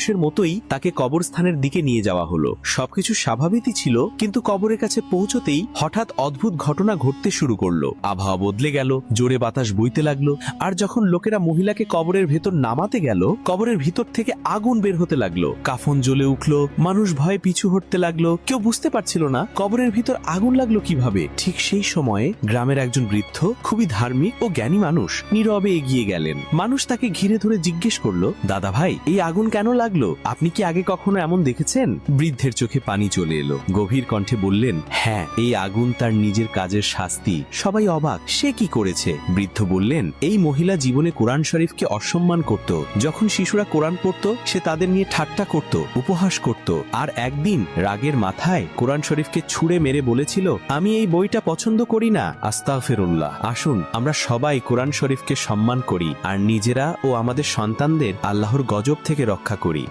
মানুষের মতোই তাকে কবরস্থানের দিকে নিয়ে যাওয়া হলো। সবকিছু স্বাভাবিকই ছিল, কিন্তু কবরের কাছে পৌঁছতেই হঠাৎ অদ্ভুত ঘটনা ঘটতে শুরু করলো। আবহাওয়া বদলে গেল, জোরে বাতাস বইতে লাগলো, আর যখন লোকেরা মহিলাকে কবরের ভেতর নামাতে গেল, কবরের ভিতর থেকে আগুন বের হতে লাগলো। কাফন জ্বলে উঠলো, মানুষ ভয়ে পিছু হটতে লাগলো। কেউ বুঝতে পারছিল না কবরের ভিতর আগুন লাগলো কিভাবে। ঠিক সেই সময়ে গ্রামের একজন বৃদ্ধ, খুবই ধার্মিক ও জ্ঞানী মানুষ, নীরবে এগিয়ে গেলেন। মানুষ তাকে ঘিরে ধরে জিজ্ঞেস করলো, দাদা ভাই, এই আগুন কেন লাগলো? আপনি কি আগে কখনো এমন দেখেছেন? বৃদ্ধের চোখে পানি চলে এলো, গভীর কণ্ঠে বললেন, হ্যাঁ, এই আগুন তার নিজের কাজের শাস্তি। সবাই অবাক, সে কি করেছে? বৃদ্ধ বললেন, এই মহিলা জীবনে কোরআন শরীফকে অসম্মান করত। যখন শিশুরা কোরআন পড়ত, সে তাদের নিয়ে ঠাট্টা করত, উপহাস করত, আর একদিন রাগের মাথায় কোরআন শরীফকে ছুঁড়ে মেরে বলেছিল, আমি এই বইটা পছন্দ করি না। আস্তাগফিরুল্লাহ। আসুন আমরা সবাই কোরআন শরীফকে সম্মান করি আর নিজেরা ও আমাদের সন্তানদের আল্লাহর গজব থেকে রক্ষা করি।